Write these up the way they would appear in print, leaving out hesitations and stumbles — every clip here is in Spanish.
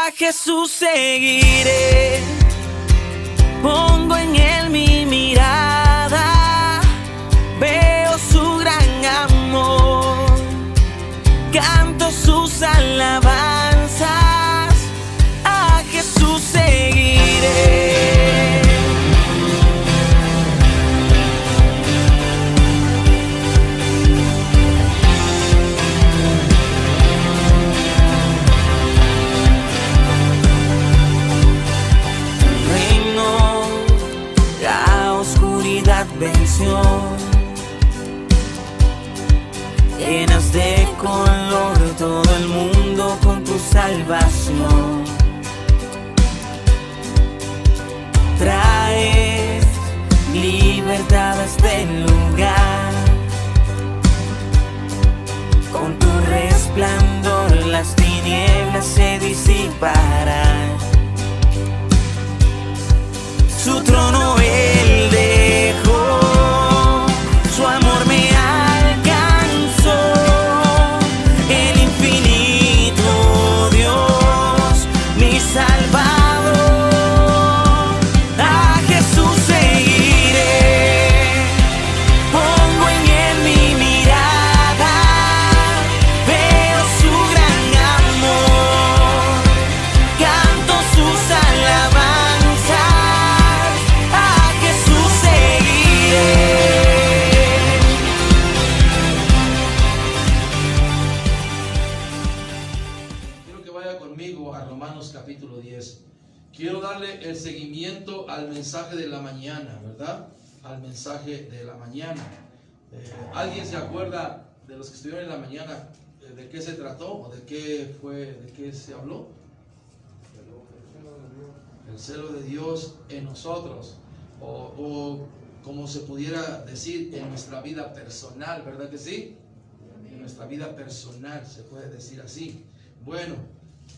A Jesús seguiré, pongo en él mi mirada, veo su gran amor, canto sus alabanzas, a Jesús seguiré. Venció, llenas de color todo el mundo con tu salvación. Traes libertad a este lugar, con tu resplandor las tinieblas se disiparán. Su trono él dejó, su amor me alcanzó, el infinito Dios, mi Salvador. A Jesús seguiré, pongo en él mi mirada, veo su gran amor, canto sus alabanzas. Capítulo 10. Quiero darle el seguimiento al mensaje de la mañana, ¿verdad? Al mensaje de la mañana. ¿Alguien se acuerda de los que estuvieron en la mañana de qué se trató o de qué se habló? El celo de Dios en nosotros, o como se pudiera decir, en nuestra vida personal, ¿verdad que sí? En nuestra vida personal se puede decir así. Bueno,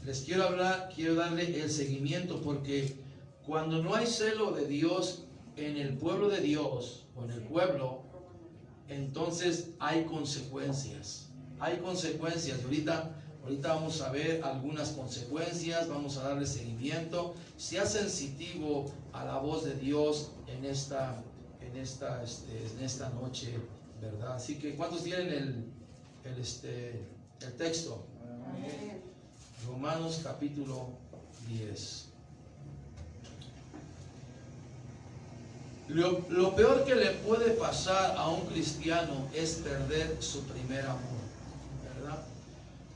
les quiero darle el seguimiento, porque cuando no hay celo de Dios en el pueblo de Dios o en el pueblo, entonces hay consecuencias. Hay consecuencias. Ahorita vamos a ver algunas consecuencias, vamos a darle seguimiento. Sea sensitivo a la voz de Dios en esta noche, ¿verdad? Así que, ¿cuántos tienen el texto? Amén. Romanos capítulo 10. Lo peor que le puede pasar a un cristiano es perder su primer amor, ¿verdad?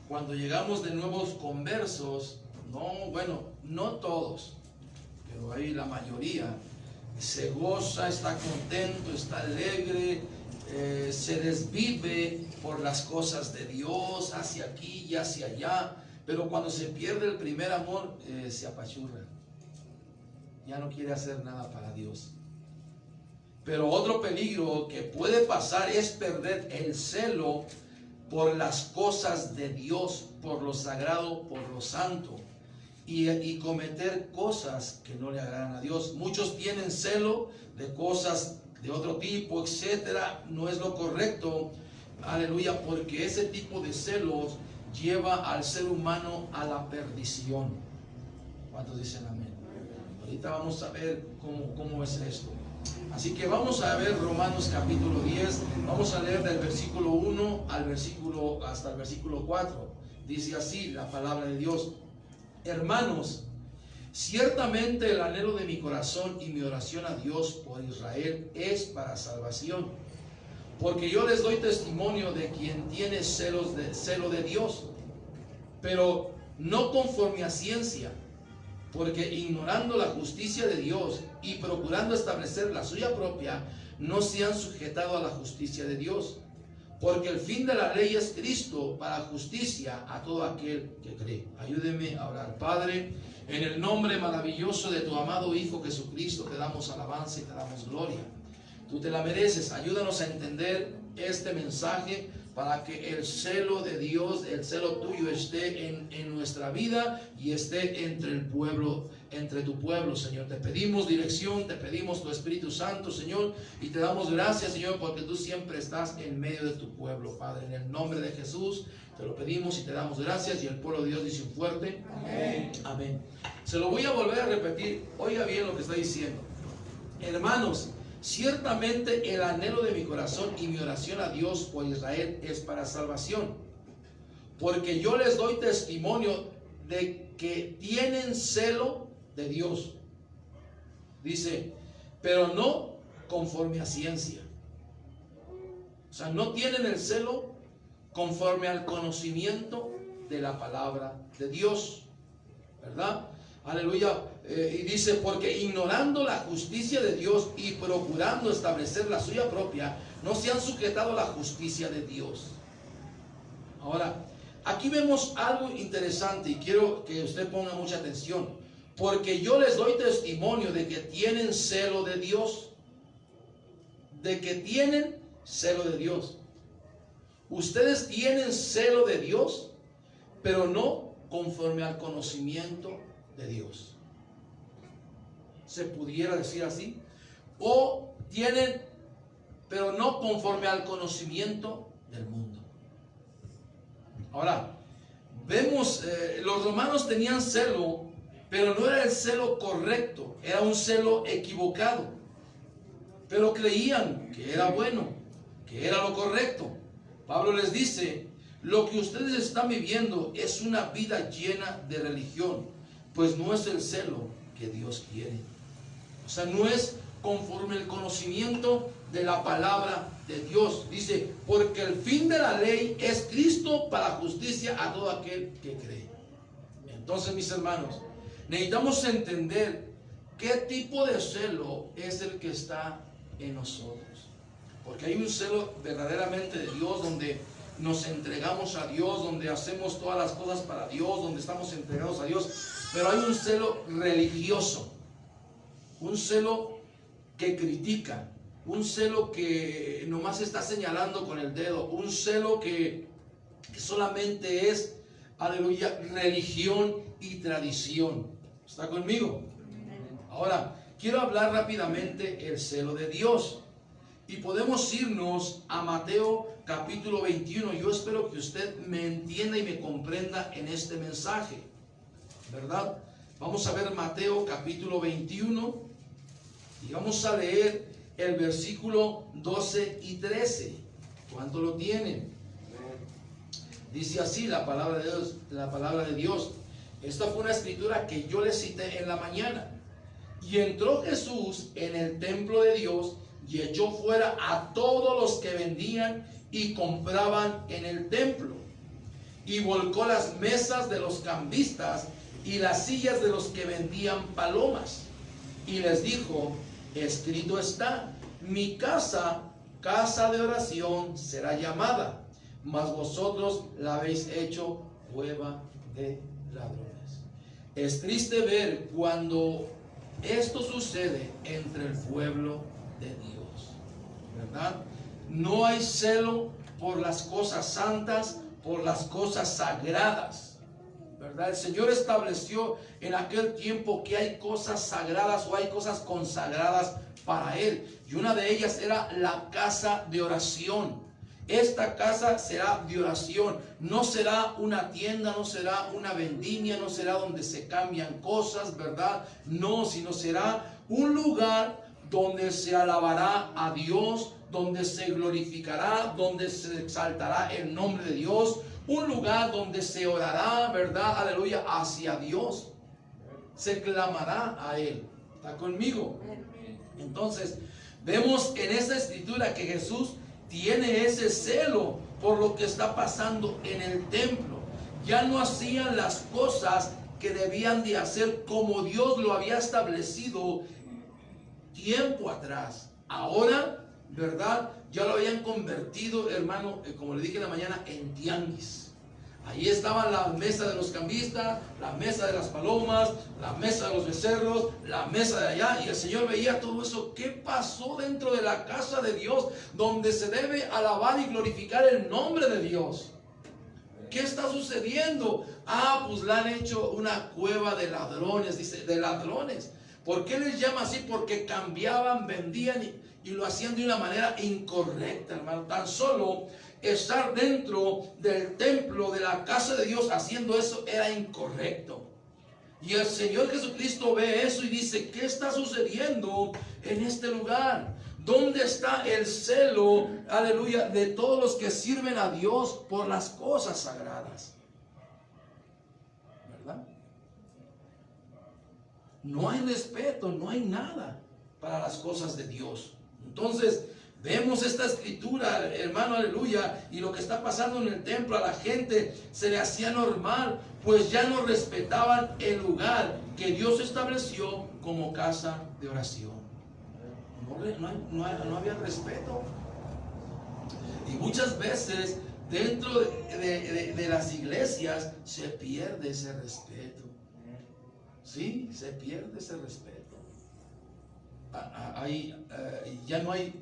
Cuando llegamos de nuevos conversos, no todos, pero ahí la mayoría se goza, está contento, está alegre, se desvive por las cosas de Dios, hacia aquí y hacia allá. Pero cuando se pierde el primer amor, se apachurra. Ya no quiere hacer nada para Dios. Pero otro peligro que puede pasar es perder el celo por las cosas de Dios, por lo sagrado, por lo santo, y cometer cosas que no le agradan a Dios. Muchos tienen celo de cosas de otro tipo, etcétera. No es lo correcto, aleluya, porque ese tipo de celos lleva al ser humano a la perdición. ¿Cuántos dicen amén? Ahorita vamos a ver cómo es esto. Así que vamos a ver Romanos capítulo 10. Vamos a leer del versículo 1 hasta el versículo 4. Dice así la palabra de Dios: Hermanos, ciertamente el anhelo de mi corazón y mi oración a Dios por Israel es para salvación. Porque yo les doy testimonio de quien tiene celo de Dios, pero no conforme a ciencia, porque ignorando la justicia de Dios y procurando establecer la suya propia, no se han sujetado a la justicia de Dios. Porque el fin de la ley es Cristo para justicia a todo aquel que cree. Ayúdeme a orar. Padre, en el nombre maravilloso de tu amado Hijo Jesucristo, te damos alabanza y te damos gloria. Tú te la mereces. Ayúdanos a entender este mensaje para que el celo de Dios, el celo tuyo esté en nuestra vida y esté entre el pueblo, entre tu pueblo, Señor. Te pedimos dirección, te pedimos tu Espíritu Santo, Señor, y te damos gracias, Señor, porque tú siempre estás en medio de tu pueblo, Padre. En el nombre de Jesús Te lo pedimos y te damos gracias, y el pueblo de Dios dice un fuerte amén. Amén. Se lo voy a volver a repetir. Oiga bien lo que está diciendo. Hermanos, ciertamente el anhelo de mi corazón y mi oración a Dios por Israel es para salvación, porque yo les doy testimonio de que tienen celo de Dios. Dice, pero no conforme a ciencia. O sea, no tienen el celo conforme al conocimiento de la palabra de Dios, ¿verdad? Aleluya. Y dice, porque ignorando la justicia de Dios y procurando establecer la suya propia, no se han sujetado a la justicia de Dios. Ahora, aquí vemos algo interesante y quiero que usted ponga mucha atención. Porque yo les doy testimonio de que tienen celo de Dios. De que tienen celo de Dios. Ustedes tienen celo de Dios, pero no conforme al conocimiento de Dios. ¿Se pudiera decir así? O tienen, pero no conforme al conocimiento del mundo. Ahora, vemos, los romanos tenían celo, pero no era el celo correcto, era un celo equivocado. Pero creían que era bueno, que era lo correcto. Pablo les dice, lo que ustedes están viviendo es una vida llena de religión, pues no es el celo que Dios quiere. O sea, no es conforme el conocimiento de la palabra de Dios. Dice, porque el fin de la ley es Cristo para justicia a todo aquel que cree. Entonces, mis hermanos, necesitamos entender qué tipo de celo es el que está en nosotros. Porque hay un celo verdaderamente de Dios, donde nos entregamos a Dios, donde hacemos todas las cosas para Dios, donde estamos entregados a Dios. Pero hay un celo religioso, un celo que critica, un celo que nomás está señalando con el dedo, un celo que solamente es, aleluya, religión y tradición. ¿Está conmigo? Ahora, quiero hablar rápidamente el celo de Dios. Y podemos irnos a Mateo capítulo 21. Yo espero que usted me entienda y me comprenda en este mensaje, ¿verdad? Vamos a ver Mateo capítulo 21 y vamos a leer el versículo 12 y 13. ¿Cuánto lo tienen? Dice así la palabra de Dios, la palabra de Dios. Esta fue una escritura que yo le cité en la mañana. Y entró Jesús en el templo de Dios y echó fuera a todos los que vendían y compraban en el templo. Y volcó las mesas de los cambistas y las sillas de los que vendían palomas. Y les dijo, escrito está, mi casa, casa de oración será llamada, mas vosotros la habéis hecho cueva de ladrones. Es triste ver cuando esto sucede entre el pueblo de Dios, ¿verdad? No hay celo por las cosas santas, por las cosas sagradas, ¿verdad? El Señor estableció en aquel tiempo que hay cosas sagradas o hay cosas consagradas para Él, y una de ellas era la casa de oración. Esta casa será de oración, no será una tienda, no será una vendimia, no será donde se cambian cosas, ¿verdad? No, sino será un lugar donde se alabará a Dios, donde se glorificará, donde se exaltará el nombre de Dios, un lugar donde se orará, ¿verdad? Aleluya, hacia Dios, se clamará a Él. ¿Está conmigo? Entonces, vemos en esta escritura que Jesús tiene ese celo por lo que está pasando en el templo. Ya no hacían las cosas que debían de hacer como Dios lo había establecido tiempo atrás. Ahora, ¿verdad? Ya lo habían convertido, hermano, como le dije en la mañana, en tianguis. Ahí estaban las mesas de los cambistas, la mesa de las palomas, la mesa de los becerros, la mesa de allá, y el Señor veía todo eso. ¿Qué pasó dentro de la casa de Dios, donde se debe alabar y glorificar el nombre de Dios? ¿Qué está sucediendo? Ah, pues le han hecho una cueva de ladrones, dice, de ladrones. ¿Por qué les llama así? Porque cambiaban, vendían y lo hacían de una manera incorrecta, hermano. Tan solo estar dentro del templo, de la casa de Dios, haciendo eso era incorrecto. Y el Señor Jesucristo ve eso y dice, ¿qué está sucediendo en este lugar? ¿Dónde está el celo, aleluya, de todos los que sirven a Dios por las cosas sagradas? ¿Verdad? No hay respeto, no hay nada para las cosas de Dios. Entonces, vemos esta escritura, hermano, aleluya, y lo que está pasando en el templo, a la gente se le hacía normal, pues ya no respetaban el lugar que Dios estableció como casa de oración. No había respeto. Y muchas veces dentro de las iglesias se pierde ese respeto. Sí, se pierde ese respeto. Ya no hay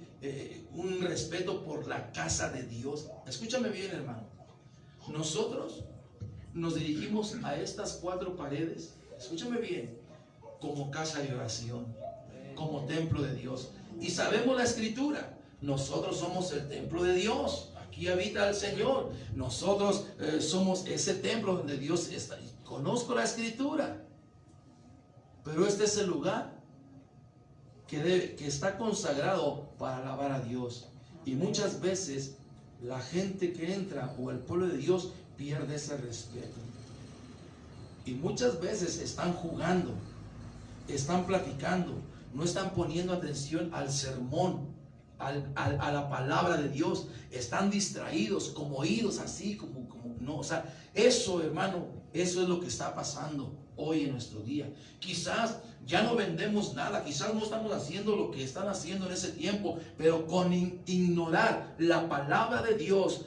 un respeto por la casa de Dios. Escúchame bien, hermano. Nosotros nos dirigimos a estas 4 paredes, escúchame bien, como casa de oración, como templo de Dios. Y sabemos la escritura, nosotros somos el templo de Dios, aquí habita el Señor, nosotros somos ese templo donde Dios está. Conozco la escritura, pero este es el lugar que está consagrado para alabar a Dios. Y muchas veces la gente que entra o el pueblo de Dios pierde ese respeto. Y muchas veces están jugando, están platicando, no están poniendo atención al sermón, a la palabra de Dios. Están distraídos, como oídos así, como no. O sea, eso, hermano, eso es lo que está pasando hoy en nuestro día. Quizás ya no vendemos nada, quizás no estamos haciendo lo que están haciendo en ese tiempo, pero con ignorar la palabra de Dios,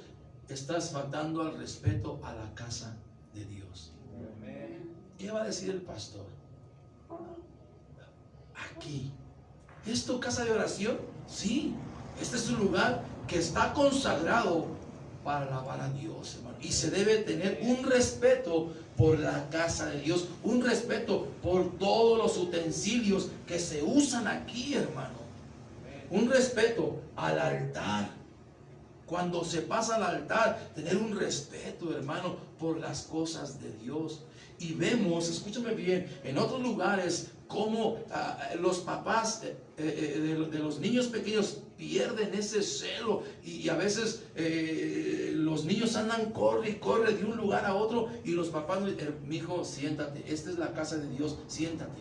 estás faltando al respeto a la casa de Dios. ¿Qué va a decir el pastor? Aquí, ¿es tu casa de oración? Sí, este es un lugar que está consagrado para alabar a Dios, hermano. Y se debe tener un respeto por la casa de Dios, un respeto por todos los utensilios que se usan aquí, hermano. Un respeto al altar. Cuando se pasa al altar, tener un respeto, hermano, por las cosas de Dios. Y vemos, escúchame bien, en otros lugares cómo los papás de los niños pequeños pierden ese celo, y a veces los niños andan, corre y corre de un lugar a otro, y los papás, mi hijo, siéntate, esta es la casa de Dios, siéntate.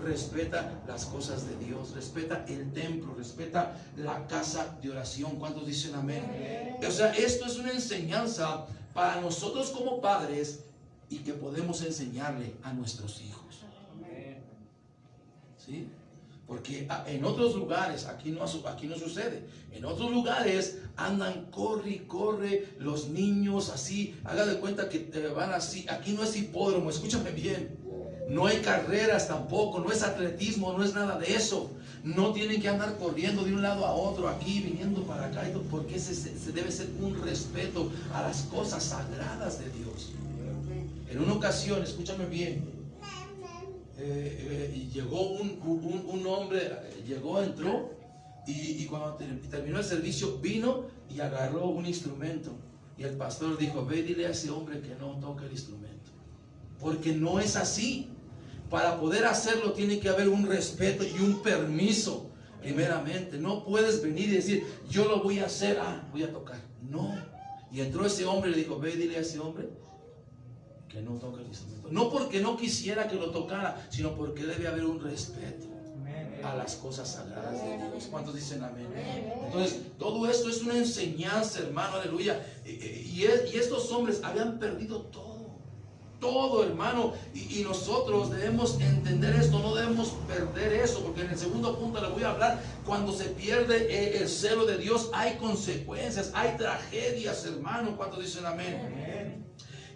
Respeta las cosas de Dios, respeta el templo, respeta la casa de oración. ¿Cuántos dicen amén? O sea, esto es una enseñanza para nosotros como padres y que podemos enseñarle a nuestros hijos. ¿Sí? Porque en otros lugares, aquí no sucede. En otros lugares andan, corre y corre los niños así. Haga de cuenta que van así. Aquí no es hipódromo, escúchame bien. No hay carreras tampoco, no es atletismo, no es nada de eso. No tienen que andar corriendo de un lado a otro, aquí, viniendo para acá, porque se debe ser un respeto a las cosas sagradas de Dios. En una ocasión, escúchame bien, llegó un hombre, entró, y cuando terminó el servicio, vino y agarró un instrumento. Y el pastor dijo, ve y dile a ese hombre que no toque el instrumento. Porque no es así. Para poder hacerlo tiene que haber un respeto y un permiso. Primeramente, no puedes venir y decir, yo lo voy a hacer, voy a tocar. No. Y entró ese hombre y le dijo, ve y dile a ese hombre que no toque el instrumento. No porque no quisiera que lo tocara, sino porque debe haber un respeto a las cosas sagradas de Dios. ¿Cuántos dicen amén? Entonces, todo esto es una enseñanza, hermano, aleluya. Y estos hombres habían perdido todo, hermano, y nosotros debemos entender esto, no debemos perder eso, porque en el segundo punto le voy a hablar. Cuando se pierde el celo de Dios, hay consecuencias, hay tragedias, hermano. ¿Cuántos dicen amén?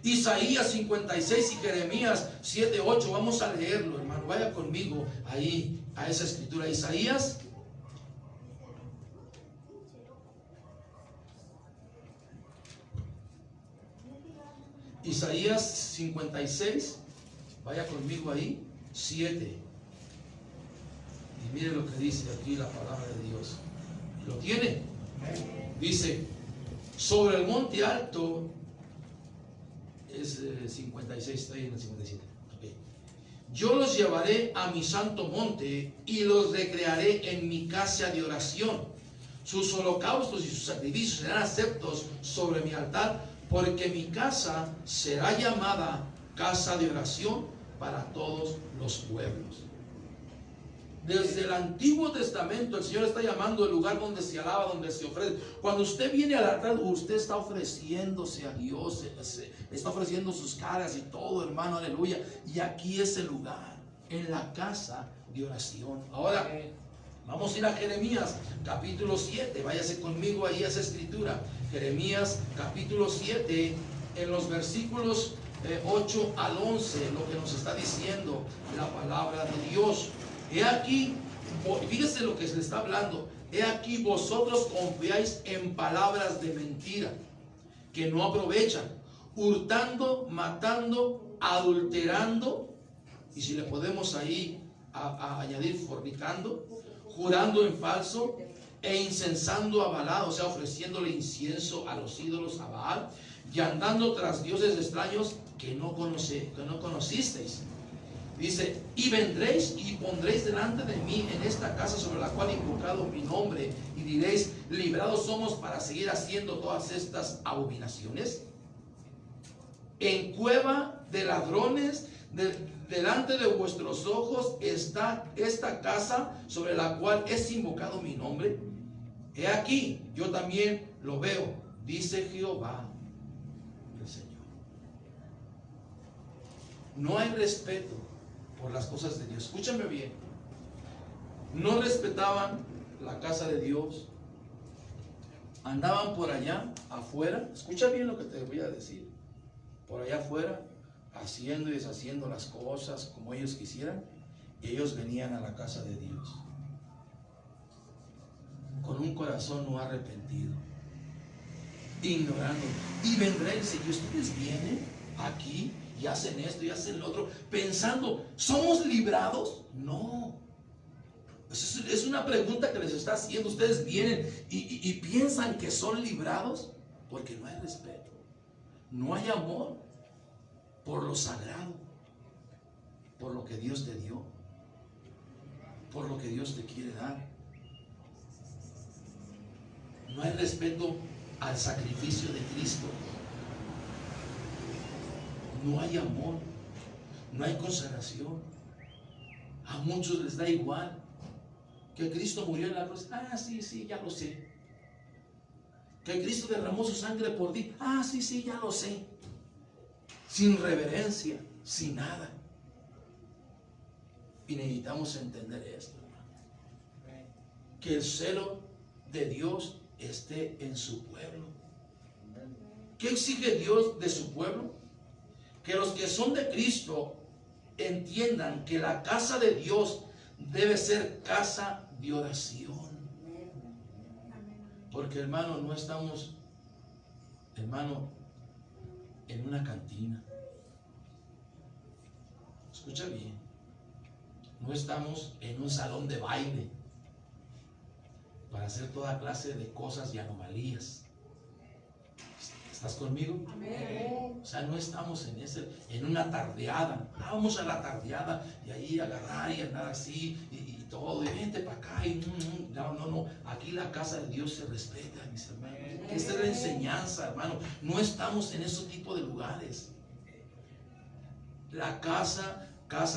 Isaías 56 y Jeremías 7:8, vamos a leerlo, hermano. Vaya conmigo ahí a esa escritura. Isaías 56, vaya conmigo ahí, 7. Y mire lo que dice aquí la palabra de Dios. ¿Lo tiene? Dice, sobre el monte alto, es 56, estoy en el 57. Okay. Yo los llevaré a mi santo monte y los recrearé en mi casa de oración. Sus holocaustos y sus sacrificios serán aceptos sobre mi altar, porque mi casa será llamada casa de oración para todos los pueblos. Desde el Antiguo Testamento el Señor está llamando el lugar donde se alaba, donde se ofrece. Cuando usted viene al altar, usted está ofreciéndose a Dios, está ofreciendo sus caras y todo, hermano, aleluya. Y aquí es el lugar, en la casa de oración. Ahora vamos a ir a Jeremías capítulo 7, váyase conmigo ahí a esa escritura. Jeremías capítulo 7, en los versículos 8 al 11, lo que nos está diciendo la palabra de Dios. He aquí, fíjese lo que se le está hablando. He aquí, vosotros confiáis en palabras de mentira, que no aprovechan, hurtando, matando, adulterando, y si le podemos ahí a añadir fornicando, jurando en falso, e incensando a Baal, o sea, ofreciéndole incienso a los ídolos, a Baal, y andando tras dioses extraños que no conocisteis. Dice, y vendréis y pondréis delante de mí en esta casa sobre la cual he invocado mi nombre, y diréis, librados somos para seguir haciendo todas estas abominaciones. En cueva de ladrones, delante de vuestros ojos está esta casa sobre la cual es invocado mi nombre. He aquí, yo también lo veo, dice Jehová el Señor. No hay respeto por las cosas de Dios. Escúchame bien. No respetaban la casa de Dios. Andaban por allá afuera. Escucha bien lo que te voy a decir. Por allá afuera, haciendo y deshaciendo las cosas como ellos quisieran. Y ellos venían a la casa de Dios con un corazón no arrepentido, ignorando. Y vendréis, y ustedes vienen aquí y hacen esto y hacen lo otro, pensando, ¿somos librados? No. Es una pregunta que les está haciendo. Ustedes vienen y piensan que son librados, porque no hay respeto, no hay amor por lo sagrado, por lo que Dios te dio, por lo que Dios te quiere dar. No hay respeto al sacrificio de Cristo. No hay amor, no hay consagración. A muchos les da igual que Cristo murió en la cruz. Ah, sí, ya lo sé. Que Cristo derramó su sangre por ti. Ah, sí, ya lo sé. Sin reverencia, sin nada. Y necesitamos entender esto, hermano. Que el celo de Dios esté en su pueblo. ¿Qué exige Dios de su pueblo? Que los que son de Cristo entiendan que la casa de Dios debe ser casa de oración. Porque, hermano, no estamos, hermano, en una cantina. Escucha bien. No estamos en un salón de baile para hacer toda clase de cosas y anomalías. ¿Estás conmigo? Amén. O sea, no estamos en una tardeada. Vamos a la tardeada y ahí agarrar y andar así y todo, y vente para acá no. Aquí la casa de Dios se respeta, mis hermanos. Esta es la enseñanza, hermano. No estamos en ese tipo de lugares. La casa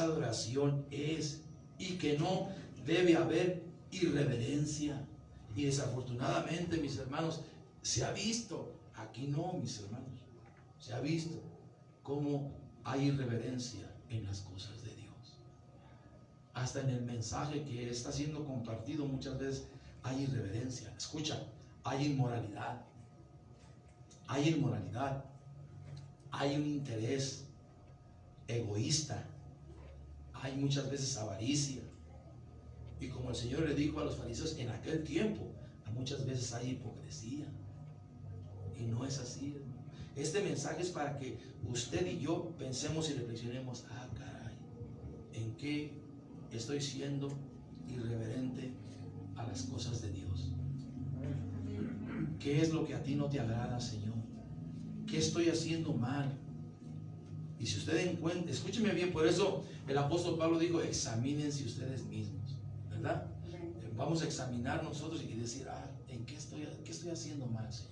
de oración es, y que no debe haber irreverencia. Y desafortunadamente, mis hermanos, se ha visto, aquí no, mis hermanos, se ha visto cómo hay irreverencia en las cosas de Dios. Hasta en el mensaje que está siendo compartido muchas veces hay irreverencia. Escucha, hay inmoralidad. Hay un interés egoísta, hay muchas veces avaricia. Y como el Señor le dijo a los fariseos en aquel tiempo, muchas veces hay hipocresía. Y no es así, hermano. Este mensaje es para que usted y yo pensemos y reflexionemos. Ah, caray, ¿en qué estoy siendo irreverente a las cosas de Dios? ¿Qué es lo que a ti no te agrada, Señor? ¿Qué estoy haciendo mal? Y si usted encuentra, escúcheme bien, por eso el apóstol Pablo dijo, examínense ustedes mismos, ¿verdad? Vamos a examinar nosotros y decir, ¿en qué estoy haciendo mal, Señor?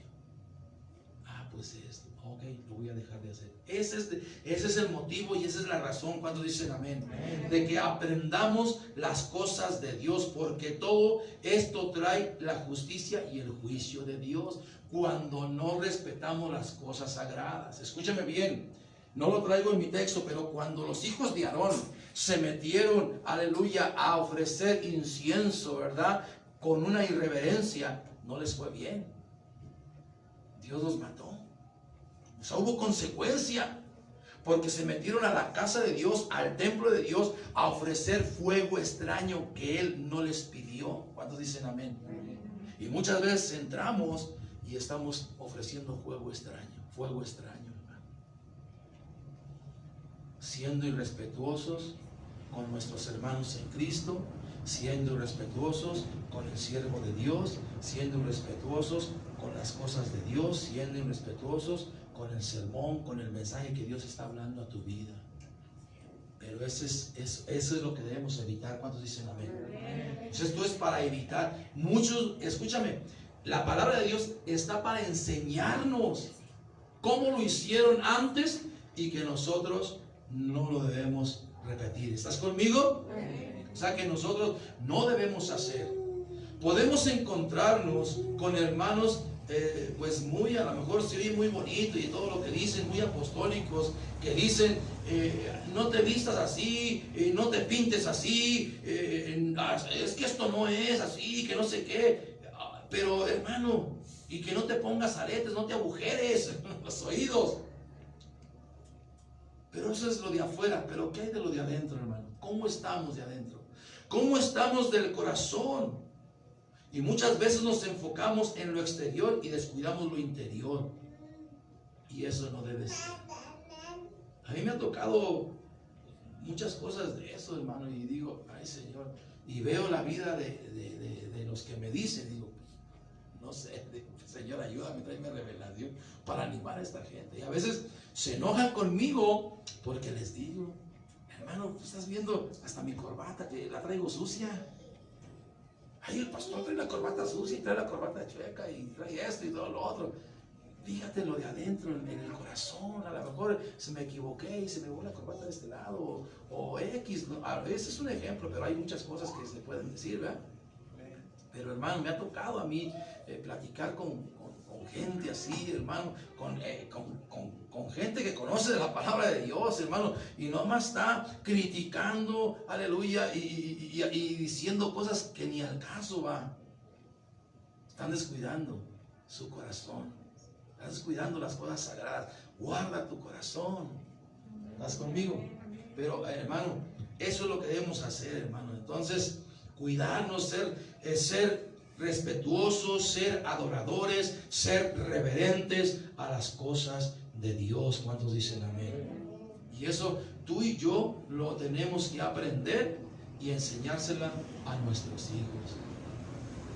Pues esto, ok, lo voy a dejar de hacer. Ese es el motivo y esa es la razón cuando dicen amén. De que aprendamos las cosas de Dios, porque todo esto trae la justicia y el juicio de Dios cuando no respetamos las cosas sagradas. Escúchame bien, no lo traigo en mi texto, pero cuando los hijos de Aarón se metieron, aleluya, a ofrecer incienso, ¿verdad? Con una irreverencia, no les fue bien. Dios los mató. O sea, hubo consecuencia, porque se metieron a la casa de Dios, al templo de Dios, a ofrecer fuego extraño que Él no les pidió. ¿Cuántos dicen amén? Y muchas veces entramos y estamos ofreciendo fuego extraño, hermano. Siendo irrespetuosos con nuestros hermanos en Cristo, siendo irrespetuosos con el siervo de Dios, siendo irrespetuosos con las cosas de Dios, siendo irrespetuosos con el sermón, con el mensaje que Dios está hablando a tu vida. Pero eso es lo que debemos evitar. ¿Cuántos dicen amén? Entonces esto es para evitar. Muchos, escúchame, la palabra de Dios está para enseñarnos cómo lo hicieron antes y que nosotros no lo debemos repetir. ¿Estás conmigo? O sea que nosotros no debemos hacer. Podemos encontrarnos con hermanos pues muy, a lo mejor se oye muy bonito y todo lo que dicen, muy apostólicos, que dicen, no te vistas así, no te pintes así, es que esto no es así, que no sé qué. Pero hermano, y que no te pongas aretes, no te agujeres los oídos. Pero eso es lo de afuera. Pero ¿qué hay de lo de adentro, hermano? ¿Cómo estamos de adentro? ¿Cómo estamos del corazón? Y muchas veces nos enfocamos en lo exterior y descuidamos lo interior. Y eso no debe ser. A mí me ha tocado muchas cosas de eso, hermano, y digo, ay, Señor, y veo la vida de los que me dicen, digo, no sé, Señor, ayúdame, tráeme revelación para animar a esta gente. Y a veces se enojan conmigo porque les digo, hermano, tú estás viendo hasta mi corbata que la traigo sucia. Ay, el pastor trae la corbata sucia y trae la corbata chueca y trae esto y todo lo otro. Fíjate lo de adentro, en el corazón. A lo mejor se me equivoqué y se me voló la corbata de este lado o X, ¿no? A veces es un ejemplo, pero hay muchas cosas que se pueden decir, ¿verdad? Pero hermano, me ha tocado a mí platicar con gente así, hermano, con gente que conoce de la palabra de Dios, hermano, y no más está criticando, aleluya, y diciendo cosas que ni al caso va. Están descuidando su corazón, están descuidando las cosas sagradas. Guarda tu corazón. ¿Estás conmigo? Pero hermano, eso es lo que debemos hacer, hermano. Entonces, cuidarnos, ser respetuosos, ser adoradores, ser reverentes a las cosas de Dios. ¿Cuántos dicen amén? Y eso tú y yo lo tenemos que aprender y enseñársela a nuestros hijos,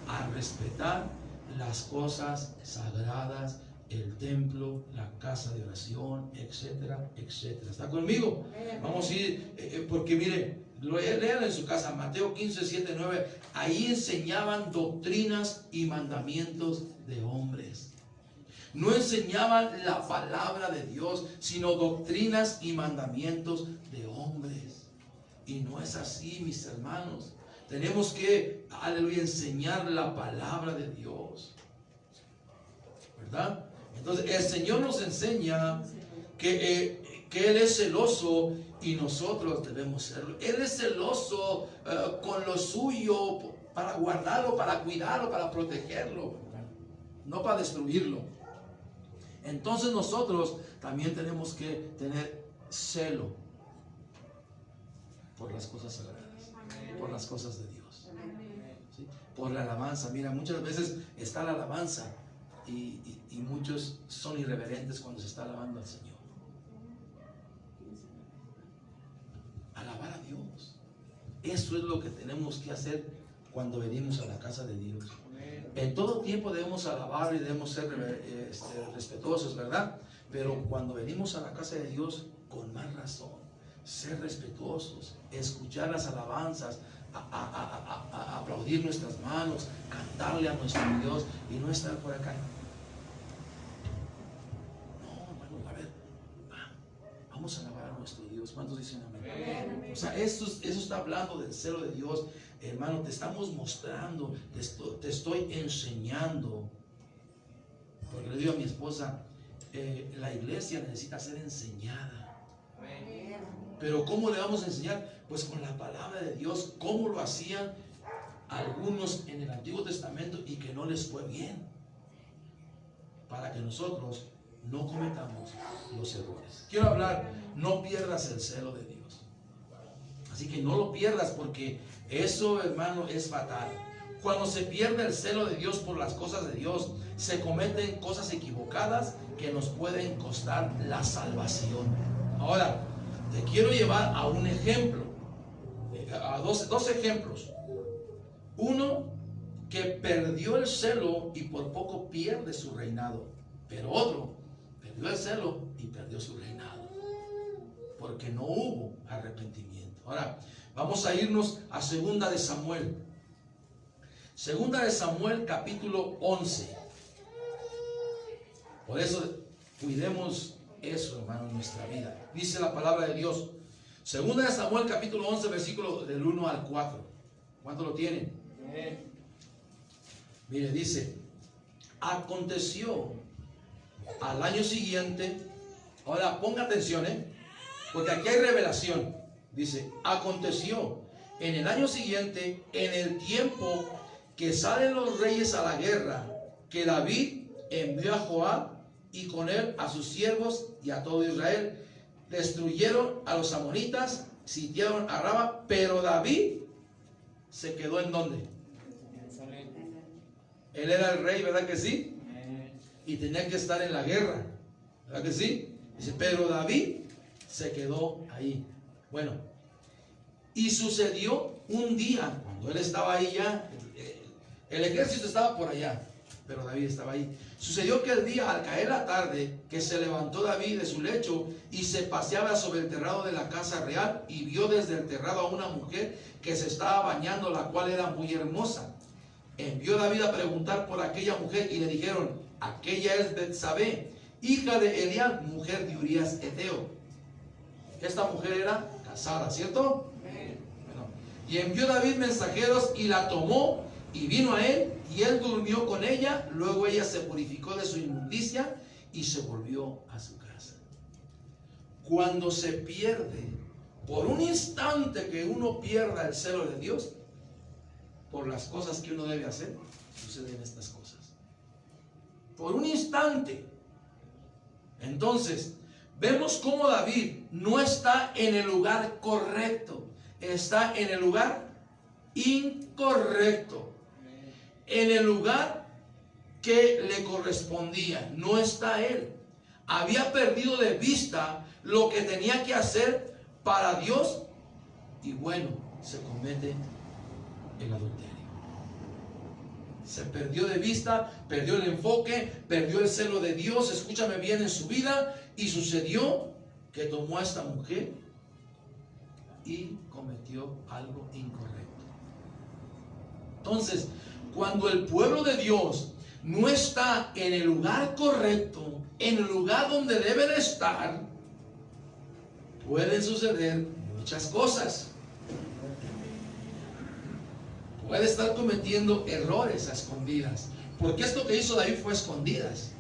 a respetar las cosas sagradas, el templo, la casa de oración, etcétera, etcétera. ¿Está conmigo? Vamos a ir, porque mire, lean en su casa, Mateo 15, 7, 9. Ahí enseñaban doctrinas y mandamientos de hombres. No enseñaban la palabra de Dios, sino doctrinas y mandamientos de hombres. Y no es así, mis hermanos. Tenemos que, aleluya, enseñar la palabra de Dios, ¿verdad? Entonces el Señor nos enseña que Él es celoso y nosotros debemos serlo. Él es celoso con lo suyo para guardarlo, para cuidarlo, para protegerlo, no para destruirlo. Entonces nosotros también tenemos que tener celo por las cosas sagradas, por las cosas de Dios, ¿sí? Por la alabanza. Mira, muchas veces está la alabanza y muchos son irreverentes cuando se está alabando al Señor. Alabar a Dios. Eso es lo que tenemos que hacer cuando venimos a la casa de Dios. En todo tiempo debemos alabar y debemos ser respetuosos, ¿verdad? Pero cuando venimos a la casa de Dios, con más razón, ser respetuosos, escuchar las alabanzas, a aplaudir nuestras manos, cantarle a nuestro Dios y no estar por acá. No, bueno, a ver, vamos a alabar a nuestro Dios. ¿Cuántos dicen amén? O sea, eso está hablando del celo de Dios. Hermano, te estamos mostrando, te estoy enseñando. Porque le digo a mi esposa, la iglesia necesita ser enseñada. Pero ¿cómo le vamos a enseñar? Pues con la palabra de Dios, cómo lo hacían algunos en el Antiguo Testamento y que no les fue bien, para que nosotros no cometamos los errores. Quiero hablar, no pierdas el celo de Dios. Así que no lo pierdas, porque eso, hermano, es fatal. Cuando se pierde el celo de Dios por las cosas de Dios, se cometen cosas equivocadas que nos pueden costar la salvación. Ahora, te quiero llevar a un ejemplo, a dos ejemplos. Uno que perdió el celo y por poco pierde su reinado, pero otro perdió el celo y perdió su reinado, porque no hubo arrepentimiento. Ahora, vamos a irnos a Segunda de Samuel. Segunda de Samuel, capítulo 11. Por eso, cuidemos eso, hermano, en nuestra vida. Dice la palabra de Dios. Segunda de Samuel, capítulo 11, versículo del 1 al 4. ¿Cuánto lo tienen? Mire, dice: aconteció al año siguiente. Ahora ponga atención, porque aquí hay revelación. Dice: aconteció en el año siguiente, en el tiempo que salen los reyes a la guerra, que David envió a Joab y con él a sus siervos y a todo Israel. Destruyeron a los amonitas, sitiaron a Raba, pero David se quedó ¿en dónde? Él era el rey, ¿verdad que sí? Y tenía que estar en la guerra, ¿verdad que sí? Dice, pero David se quedó ahí. Bueno, y sucedió un día, cuando él estaba ahí ya, el ejército estaba por allá, pero David estaba ahí. Sucedió que el día, al caer la tarde, que se levantó David de su lecho y se paseaba sobre el terrado de la casa real, y vio desde el terrado a una mujer que se estaba bañando, la cual era muy hermosa. Envió David a preguntar por aquella mujer, y le dijeron: aquella es Betsabé, hija de Eliab, mujer de Urías Eteo. Esta mujer era casada, ¿cierto? Bueno, y envió David mensajeros y la tomó y vino a él, y él durmió con ella. Luego ella se purificó de su inmundicia y se volvió a su casa. Cuando se pierde, por un instante que uno pierda el celo de Dios, por las cosas que uno debe hacer, suceden estas cosas. Por un instante. Entonces, vemos cómo David no está en el lugar correcto, está en el lugar incorrecto, en el lugar que le correspondía. No está él. Había perdido de vista lo que tenía que hacer para Dios, y bueno, se comete el adulterio. Se perdió de vista, perdió el enfoque, perdió el celo de Dios. Escúchame bien, en su vida. Y sucedió que tomó a esta mujer y cometió algo incorrecto. Entonces, cuando el pueblo de Dios no está en el lugar correcto, en el lugar donde debe de estar, pueden suceder muchas cosas. Puede estar cometiendo errores a escondidas, porque esto que hizo David fue a escondidas.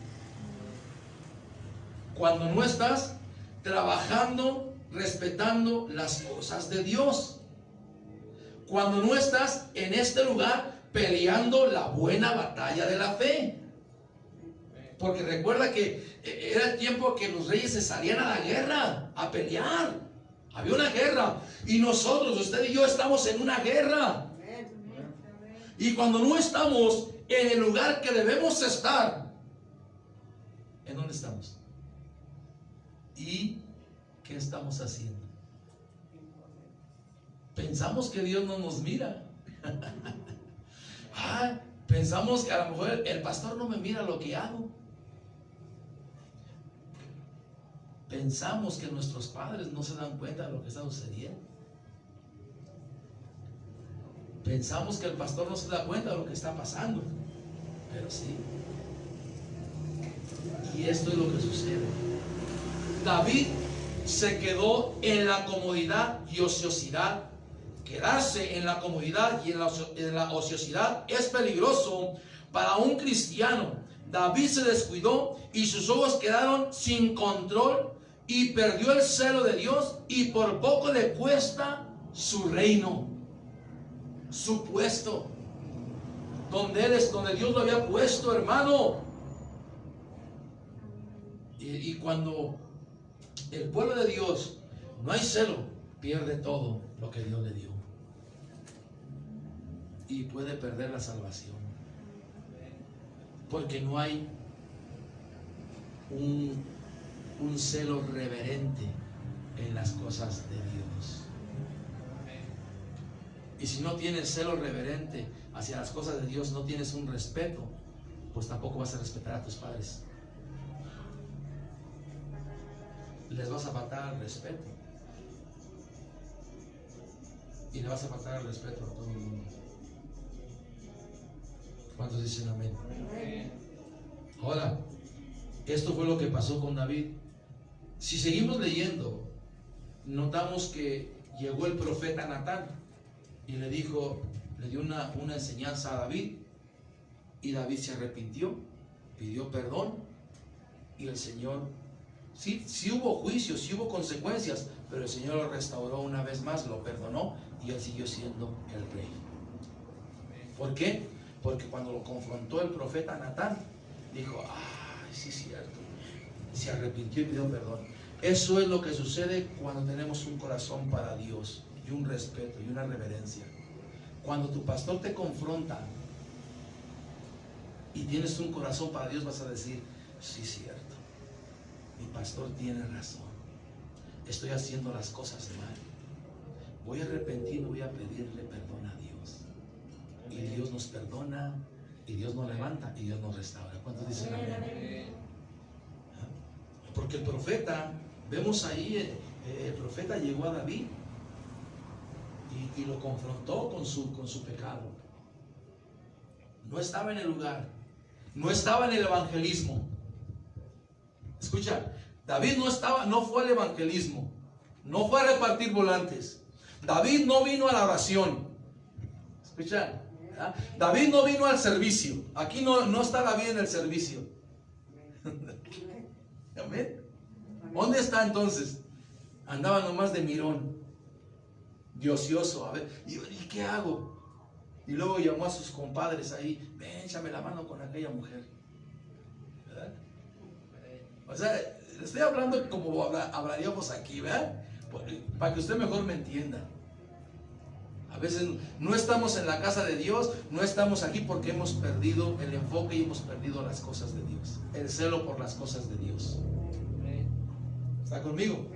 Cuando no estás trabajando, respetando las cosas de Dios, cuando no estás en este lugar peleando la buena batalla de la fe. Porque recuerda que era el tiempo que los reyes se salían a la guerra, a pelear. Había una guerra, y nosotros, usted y yo, estamos en una guerra. Y cuando no estamos en el lugar que debemos estar, ¿en dónde estamos? ¿Y qué estamos haciendo? Pensamos que Dios no nos mira. Pensamos que a lo mejor el pastor no me mira lo que hago. Pensamos que nuestros padres no se dan cuenta de lo que está sucediendo. Pensamos que el pastor no se da cuenta de lo que está pasando. Pero sí. Y esto es lo que sucede. David se quedó en la comodidad y ociosidad. Quedarse en la comodidad y en la ociosidad es peligroso para un cristiano. David se descuidó y sus ojos quedaron sin control y perdió el celo de Dios, y por poco le cuesta su reino, su puesto, donde Dios lo había puesto, hermano. Y cuando el pueblo de Dios no hay celo, pierde todo lo que Dios le dio y puede perder la salvación, porque no hay un celo reverente en las cosas de Dios. Y si no tienes celo reverente hacia las cosas de Dios, no tienes un respeto, pues tampoco vas a respetar a tus padres. Les vas a faltar al respeto. Y le vas a faltar el respeto a todo el mundo. ¿Cuántos dicen amén? Ahora, esto fue lo que pasó con David. Si seguimos leyendo, notamos que llegó el profeta Natán y le dio una enseñanza a David, y David se arrepintió, pidió perdón, y el Señor, sí hubo juicios, sí hubo consecuencias, pero el Señor lo restauró una vez más, lo perdonó, y él siguió siendo el rey. ¿Por qué? Porque cuando lo confrontó el profeta Natán, dijo: ay, sí es cierto, se arrepintió y pidió perdón. Eso es lo que sucede cuando tenemos un corazón para Dios, y un respeto y una reverencia. Cuando tu pastor te confronta y tienes un corazón para Dios, vas a decir: sí es cierto, mi pastor tiene razón, estoy haciendo las cosas mal, voy a arrepentirme, voy a pedirle perdón a Dios. Y Dios nos perdona, y Dios nos levanta, y Dios nos restaura. ¿Cuántos dicen amén? Porque el profeta, vemos ahí, el profeta llegó a David y lo confrontó con su pecado. No estaba en el lugar, no estaba en el evangelismo. Escucha, David no fue al evangelismo, no fue a repartir volantes. David no vino a la oración. Escucha, ¿verdad? David no vino al servicio. Aquí no está David en el servicio. ¿Amén? ¿Dónde está entonces? Andaba nomás de mirón, de ocioso. A ver, ¿y qué hago? Y luego llamó a sus compadres ahí: ven, échame la mano con aquella mujer. ¿Verdad? O sea, estoy hablando como hablaríamos aquí, ¿verdad? Para que usted mejor me entienda. A veces no estamos en la casa de Dios, no estamos aquí porque hemos perdido el enfoque y hemos perdido las cosas de Dios, el celo por las cosas de Dios. ¿Está conmigo?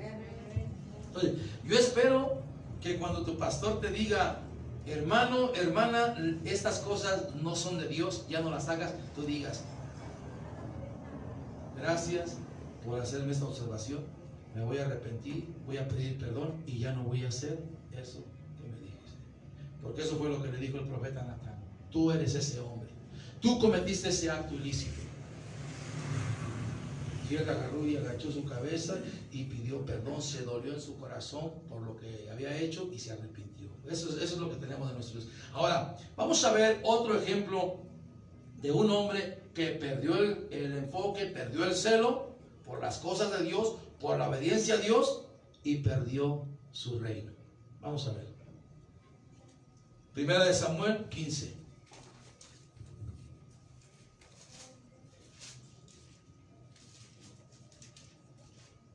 Entonces, yo espero que cuando tu pastor te diga: hermano, hermana, estas cosas no son de Dios, ya no las hagas, tú digas: gracias por hacerme esta observación, me voy a arrepentir, voy a pedir perdón y ya no voy a hacer eso que me dijiste. Porque eso fue lo que le dijo el profeta Natán: tú eres ese hombre, tú cometiste ese acto ilícito. Y él agarró y agachó su cabeza y pidió perdón, se dolió en su corazón por lo que había hecho y se arrepintió. Eso es lo que tenemos de nuestros. Ahora, vamos a ver otro ejemplo de un hombre que perdió el enfoque, perdió el celo por las cosas de Dios, por la obediencia a Dios, y perdió su reino. Vamos a ver. Primera de Samuel 15.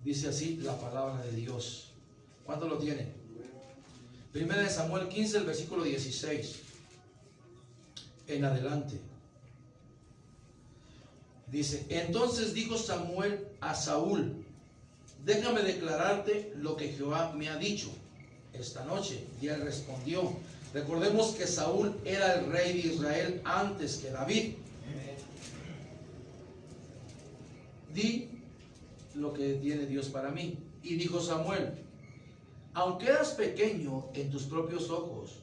Dice así la palabra de Dios. ¿Cuánto lo tiene? Primera de Samuel 15, el versículo 16 en adelante. Dice: entonces dijo Samuel a Saúl: déjame declararte lo que Jehová me ha dicho esta noche. Y él respondió: Recordemos que Saúl era el rey de Israel antes que David. Di lo que tiene Dios para mí. Y dijo Samuel: aunque eras pequeño en tus propios ojos,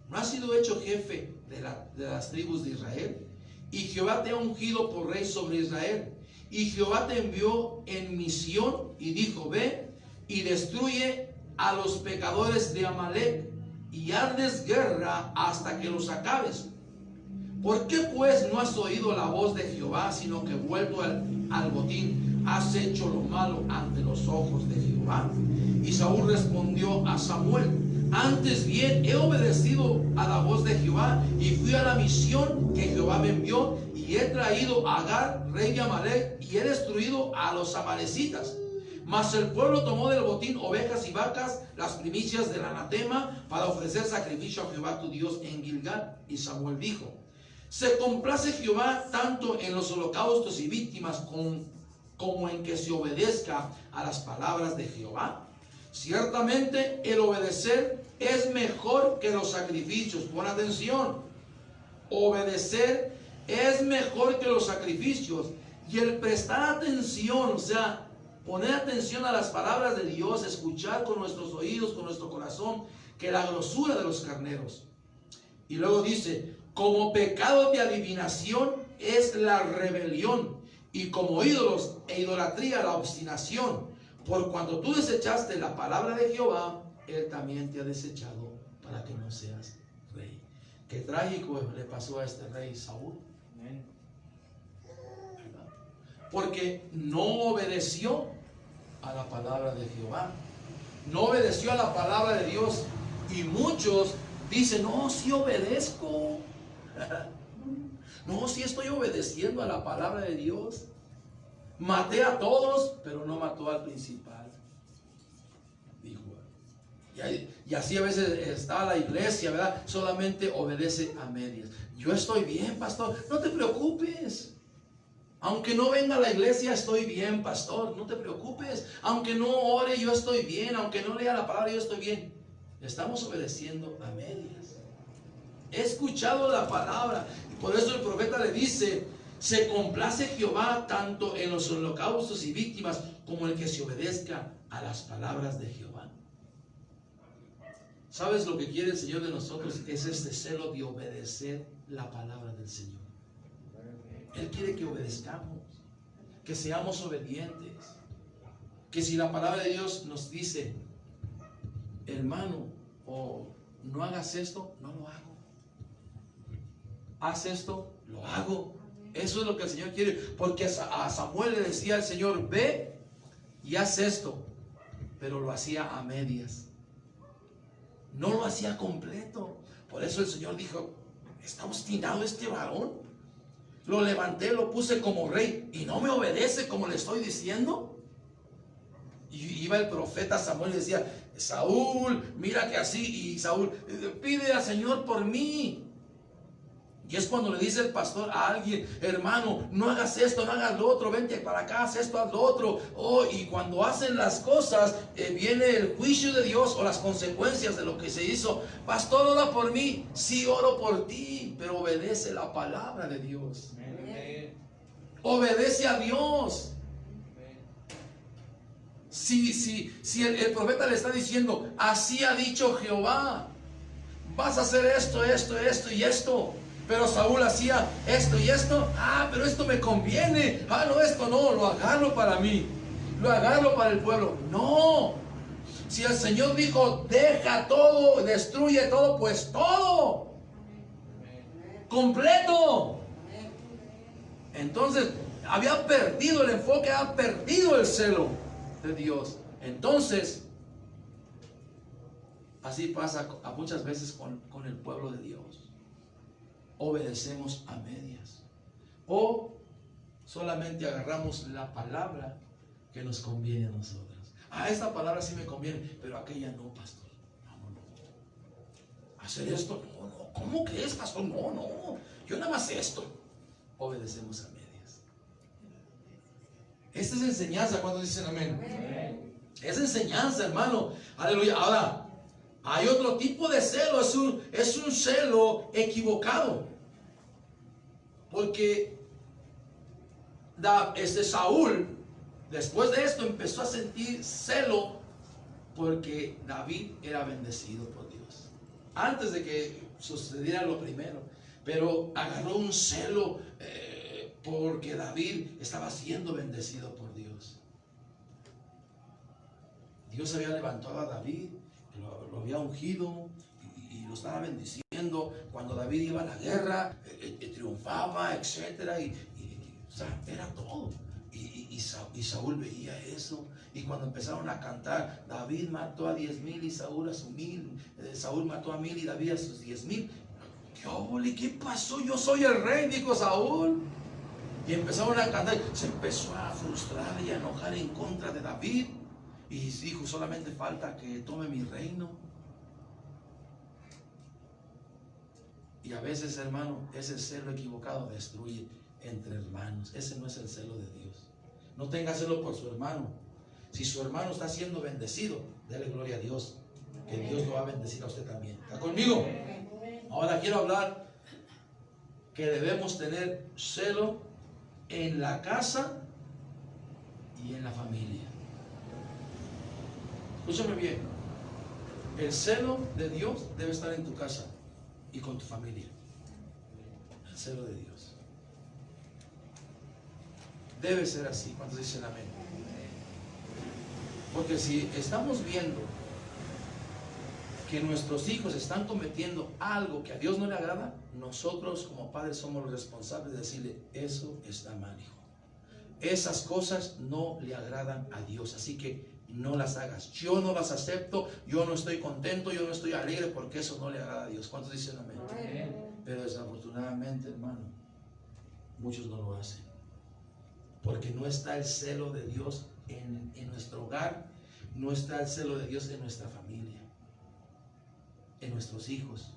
¿no has sido hecho jefe de las tribus de Israel? Y Jehová te ha ungido por rey sobre Israel. Y Jehová te envió en misión y dijo: ve y destruye a los pecadores de Amalec y hazles guerra hasta que los acabes. ¿Por qué pues no has oído la voz de Jehová, sino que vuelto al botín has hecho lo malo ante los ojos de Jehová? Y Saúl respondió a Samuel: antes bien he obedecido a la voz de Jehová y fui a la misión que Jehová me envió, y he traído a Agar, rey de Amalec, y he destruido a los amalecitas. Mas el pueblo tomó del botín ovejas y vacas, las primicias del anatema, para ofrecer sacrificio a Jehová tu Dios en Gilgal. Y Samuel dijo: ¿se complace Jehová tanto en los holocaustos y víctimas como en que se obedezca a las palabras de Jehová? Ciertamente el obedecer es mejor que los sacrificios. Pon atención. Obedecer es mejor que los sacrificios. Y el prestar atención, o sea, poner atención a las palabras de Dios, escuchar con nuestros oídos, con nuestro corazón, que la grosura de los carneros. Y luego dice: como pecado de adivinación es la rebelión, y como ídolos e idolatría la obstinación. Por cuando tú desechaste la palabra de Jehová, Él también te ha desechado para que no seas rey. Qué trágico le pasó a este rey Saúl. ¿Verdad? Porque no obedeció a la palabra de Jehová. No obedeció a la palabra de Dios. Y muchos dicen: no, sí obedezco. No, sí estoy obedeciendo a la palabra de Dios. Maté a todos, pero no mató al principal. Dijo. Y así a veces está la iglesia, ¿verdad? Solamente obedece a medias. Yo estoy bien, pastor. No te preocupes. Aunque no venga a la iglesia, estoy bien, pastor. No te preocupes. Aunque no ore, yo estoy bien. Aunque no lea la palabra, yo estoy bien. Estamos obedeciendo a medias. He escuchado la palabra. Y por eso el profeta le dice: se complace Jehová tanto en los holocaustos y víctimas como el que se obedezca a las palabras de Jehová. ¿Sabes lo que quiere el Señor de nosotros? Es este celo de obedecer la palabra del Señor. Él quiere que obedezcamos, que seamos obedientes, que si la palabra de Dios nos dice: hermano, o no hagas esto, no lo hago. Haz esto, lo hago. Eso es lo que el Señor quiere. Porque a Samuel le decía el Señor: ve y haz esto. Pero lo hacía a medias. No lo hacía completo. Por eso el Señor dijo: está obstinado este varón. Lo levanté, lo puse como rey y no me obedece como le estoy diciendo. Y iba el profeta Samuel y decía: Saúl, mira que así. Y Saúl: pide al Señor por mí. Y es cuando le dice el pastor a alguien: hermano, no hagas esto, no hagas lo otro, vente para acá, haz esto, haz lo otro. Oh, y cuando hacen las cosas, viene el juicio de Dios o las consecuencias de lo que se hizo. Pastor, ora por mí. Sí, oro por ti, pero obedece la palabra de Dios. Amén. Obedece a Dios. Si el profeta le está diciendo: así ha dicho Jehová, vas a hacer esto, esto, esto y esto. Pero Saúl hacía esto y esto. Pero esto me conviene. No, esto no, lo agarro para mí. Lo agarro para el pueblo. No. Si el Señor dijo: deja todo, destruye todo, pues todo. Completo. Entonces, había perdido el enfoque, había perdido el celo de Dios. Entonces, así pasa muchas veces con el pueblo de Dios. Obedecemos a medias, o solamente agarramos la palabra que nos conviene a nosotros. Esta palabra sí me conviene, pero aquella no, pastor. No. Hacer esto, no. ¿Cómo crees, pastor? No. Yo nada más esto. Obedecemos a medias. Esta es enseñanza. Cuando dicen amén. Es enseñanza, hermano. Aleluya. Ahora, Hay otro tipo de celo, es un celo equivocado. Porque Saúl, después de esto, empezó a sentir celo porque David era bendecido por Dios. Antes de que sucediera lo primero. Pero agarró un celo porque David estaba siendo bendecido por Dios. Dios había levantado a David, lo había ungido y lo estaba bendiciendo. Cuando David iba a la guerra, triunfaba, etcétera, o sea, era todo. Y Saúl veía eso. Y cuando empezaron a cantar, David mató a 10,000 y Saúl a sus 1,000. Saúl mató a 1,000 y David a sus 10,000. ¿Qué pasó? Yo soy el rey, dijo Saúl. Y empezaron a cantar. Se empezó a frustrar y a enojar en contra de David. Y dijo, solamente falta que tome mi reino. Y a veces, hermano, ese celo equivocado destruye entre hermanos. Ese no es el celo de Dios. No tenga celo por su hermano. Si su hermano está siendo bendecido, déle gloria a Dios, que Dios lo va a bendecir a usted también. ¿Está conmigo? Ahora quiero hablar que debemos tener celo en la casa y en la familia. Escúchame bien. El celo de Dios debe estar en tu casa y con tu familia. El celo de Dios debe ser así. ¿Cuántos dicen amén? Porque si estamos viendo que nuestros hijos están cometiendo algo que a Dios no le agrada, nosotros como padres somos los responsables de decirle, eso está mal, hijo. Esas cosas no le agradan a Dios, así que no las hagas. Yo no las acepto, yo no estoy contento, yo no estoy alegre porque eso no le agrada a Dios. ¿Cuántos dicen amén? Pero desafortunadamente, hermano, muchos no lo hacen. Porque no está el celo de Dios en nuestro hogar, no está el celo de Dios en nuestra familia, en nuestros hijos,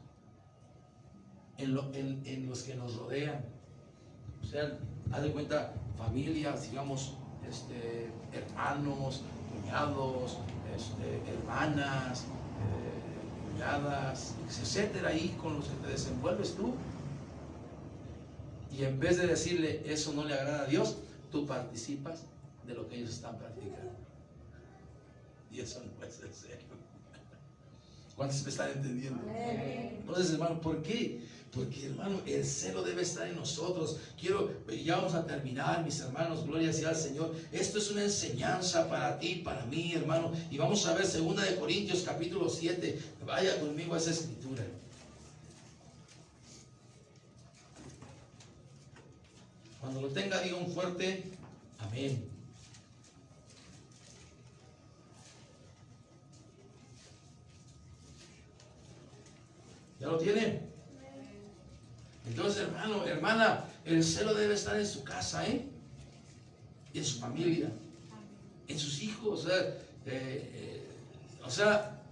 en los que nos rodean. O sea, haz de cuenta, familias, digamos, hermanos, cuñados, hermanas, cuñadas, etcétera, ahí con los que te desenvuelves tú. Y en vez de decirle eso no le agrada a Dios, tú participas de lo que ellos están practicando. Y eso no es en serio. ¿Cuántos me están entendiendo? Entonces, hermano, ¿por qué? Porque, hermano, el celo debe estar en nosotros. Ya vamos a terminar, mis hermanos, gloria sea al Señor. Esto es una enseñanza para ti, para mí, hermano. Y vamos a ver 2 de Corintios capítulo 7. Vaya conmigo a esa escritura. Cuando lo tenga, diga un fuerte amén. ¿Ya lo tienen? Entonces, hermano, hermana, el celo debe estar en su casa, en su familia, en sus hijos. O sea,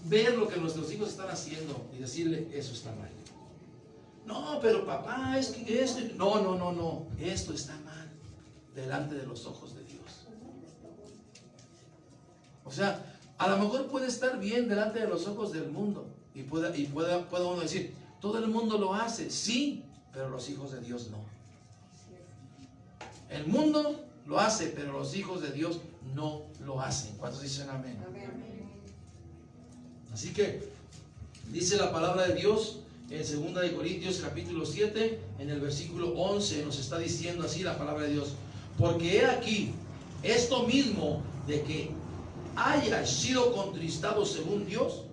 ver lo que nuestros hijos están haciendo y decirle, eso está mal. No, pero papá, es que esto... No, esto está mal delante de los ojos de Dios. O sea, a lo mejor puede estar bien delante de los ojos del mundo y pueda uno decir, todo el mundo lo hace, sí, pero los hijos de Dios no. El mundo lo hace, pero los hijos de Dios no lo hacen. ¿Cuántos dicen amén? Así que dice la palabra de Dios en 2 de Corintios capítulo 7, en el versículo 11, nos está diciendo así la palabra de Dios: porque he aquí esto mismo de que hayáis sido contristados según Dios,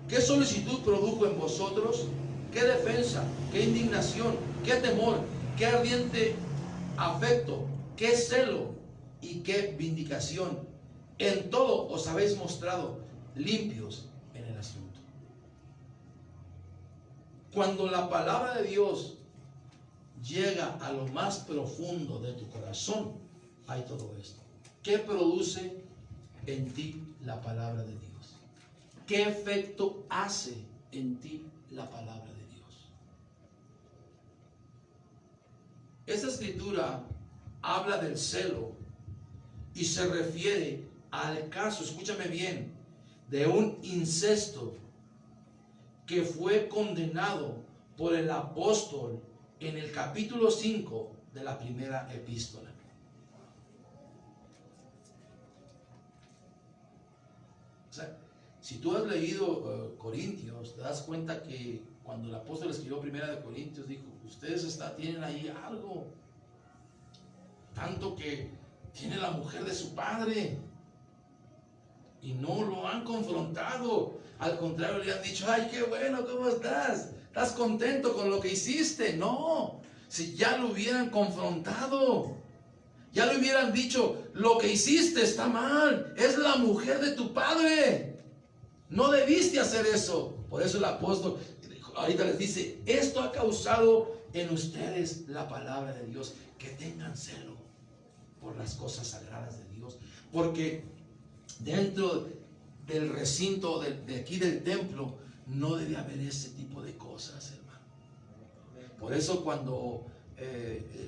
¿qué solicitud produjo en vosotros? ¿Qué defensa? ¿Qué indignación? ¿Qué temor? ¿Qué ardiente afecto? ¿Qué celo? ¿Y qué vindicación? En todo os habéis mostrado limpios en el asunto. Cuando la palabra de Dios llega a lo más profundo de tu corazón, hay todo esto. ¿Qué produce en ti la palabra de Dios? ¿Qué efecto hace en ti la palabra de Dios? Esta escritura habla del celo y se refiere al caso, escúchame bien, de un incesto que fue condenado por el apóstol en el capítulo 5 de la primera epístola. O sea, si tú has leído Corintios, te das cuenta que cuando el apóstol escribió primera de Corintios, dijo, ustedes tienen ahí algo, tanto que tiene la mujer de su padre, y no lo han confrontado. Al contrario, le han dicho, ay, qué bueno, ¿cómo estás? ¿Estás contento con lo que hiciste? No, si ya lo hubieran confrontado, ya le hubieran dicho, lo que hiciste está mal, es la mujer de tu padre, no debiste hacer eso. Por eso el apóstol ahorita les dice, esto ha causado en ustedes la palabra de Dios, que tengan celo por las cosas sagradas de Dios, porque dentro del recinto de aquí del templo no debe haber ese tipo de cosas, hermano. Por eso cuando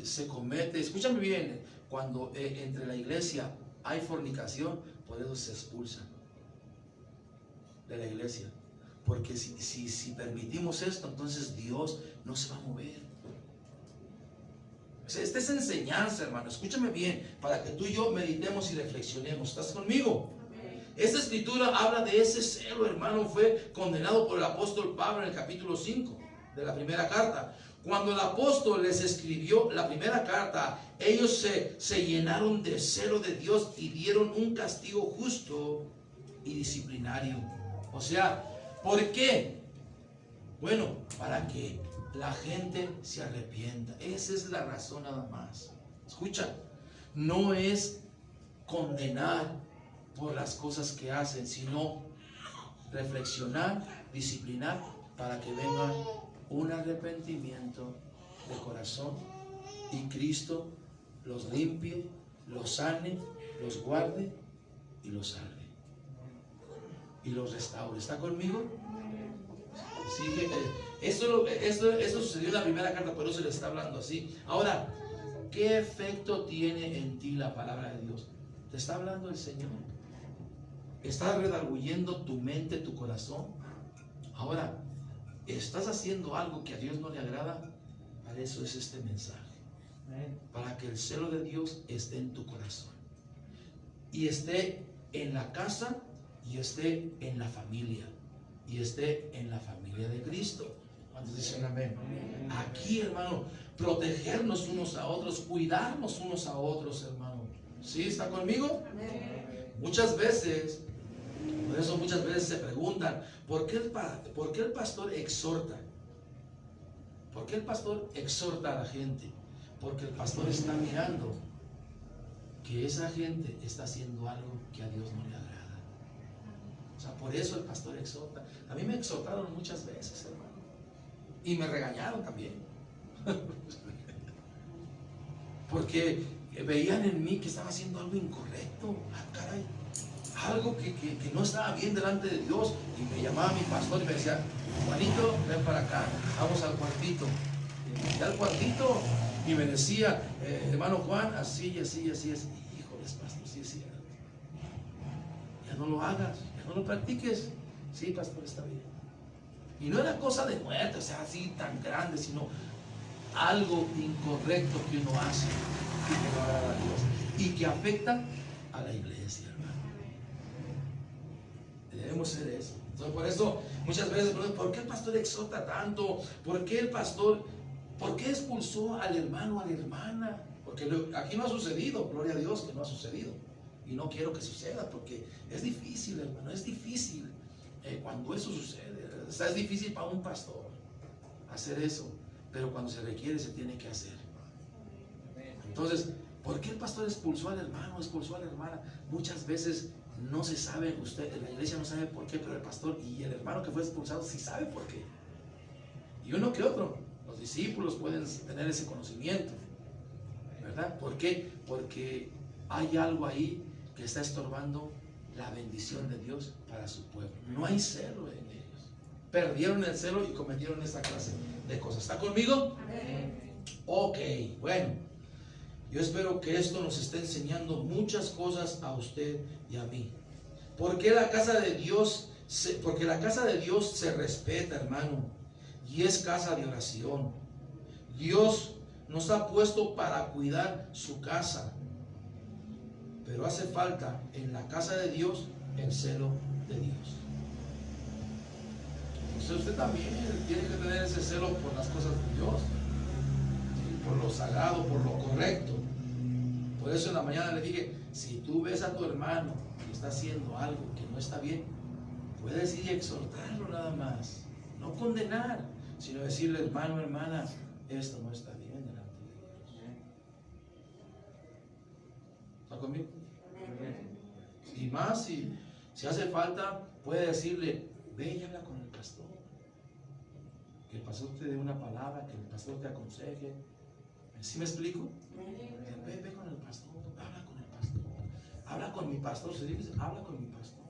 se comete, escúchame bien, cuando entre la iglesia hay fornicación, por eso se expulsan de la iglesia, porque si permitimos esto, entonces Dios no se va a mover. Esta es enseñanza, hermano, escúchame bien, para que tú y yo meditemos y reflexionemos. ¿Estás conmigo? Esta escritura habla de ese celo, hermano. Fue condenado por el apóstol Pablo en el capítulo 5 de la primera carta. Cuando el apóstol les escribió la primera carta, ellos se llenaron de celo de Dios y dieron un castigo justo y disciplinario. O sea, ¿por qué? Bueno, para que la gente se arrepienta. Esa es la razón nada más. Escucha, no es condenar por las cosas que hacen, sino reflexionar, disciplinar, para que venga un arrepentimiento de corazón y Cristo los limpie, los sane, los guarde y los salve y los restaure. ¿Está conmigo? Sí, eso sucedió en la primera carta, pero se le está hablando así. Ahora, ¿qué efecto tiene en ti la palabra de Dios? Te está hablando el Señor. ¿Estás redarguyendo tu mente, tu corazón? Ahora, ¿estás haciendo algo que a Dios no le agrada? Para eso es este mensaje. Para que el celo de Dios esté en tu corazón. Y esté en la casa, y esté en la familia, y esté en la familia de Cristo. ¿Cuántos dicen amén? Aquí, hermano, protegernos unos a otros, cuidarnos unos a otros, hermano. ¿Sí? ¿Está conmigo? Muchas veces, por eso muchas veces se preguntan, ¿por qué el pastor exhorta? ¿Por qué el pastor exhorta a la gente? Porque el pastor está mirando que esa gente está haciendo algo que a Dios no le agrada. O sea, por eso el pastor exhorta. A mí me exhortaron muchas veces, hermano. Y me regañaron también. Porque veían en mí que estaba haciendo algo incorrecto. Ah, caray. Algo que no estaba bien delante de Dios. Y me llamaba mi pastor y me decía, Juanito, ven para acá, vamos al cuartito. Y al cuartito, y me decía, hermano Juan, así, así, así, así. Híjoles, pastor, sí es cierto. Ya no lo hagas, ya no lo practiques. Sí, pastor, está bien. Y no era cosa de muerte, o sea, así tan grande, sino algo incorrecto que uno hace y que no agrada a Dios y que afecta a la iglesia, hermano. Debemos ser eso. Entonces, por eso muchas veces, ¿por qué el pastor exhorta tanto? ¿Por qué expulsó al hermano, a la hermana? Porque aquí no ha sucedido, gloria a Dios que no ha sucedido. Y no quiero que suceda porque es difícil, hermano, es difícil cuando eso sucede. O sea, es difícil para un pastor hacer eso, pero cuando se requiere se tiene que hacer. Entonces, ¿por qué el pastor expulsó al hermano, expulsó a la hermana? Muchas veces no se sabe, la iglesia no sabe por qué, pero el pastor y el hermano que fue expulsado sí sabe por qué. Y uno que otro, los discípulos pueden tener ese conocimiento, ¿verdad? ¿Por qué? Porque hay algo ahí que está estorbando la bendición de Dios para su pueblo. No hay celo en ellos. Perdieron el celo y cometieron esta clase de cosas. ¿Está conmigo? Ok, bueno. Yo espero que esto nos esté enseñando muchas cosas a usted y a mí. Porque la casa de Dios se respeta, hermano, y es casa de oración. Dios nos ha puesto para cuidar su casa, pero hace falta en la casa de Dios el celo de Dios. Entonces usted también tiene que tener ese celo por las cosas de Dios, ¿sí? Por lo sagrado, por lo correcto. Por eso en la mañana le dije, si tú ves a tu hermano que está haciendo algo que no está bien, puedes ir y exhortarlo nada más, no condenar, sino decirle, hermano, hermana, esto no está bien delante de Dios. ¿Está conmigo? Y más si hace falta, puede decirle, ve y habla con el pastor, que el pastor te dé una palabra, que el pastor te aconseje. ¿Sí me explico? Ve con el pastor, habla con el pastor, habla con mi pastor. Si dices, habla con mi pastor,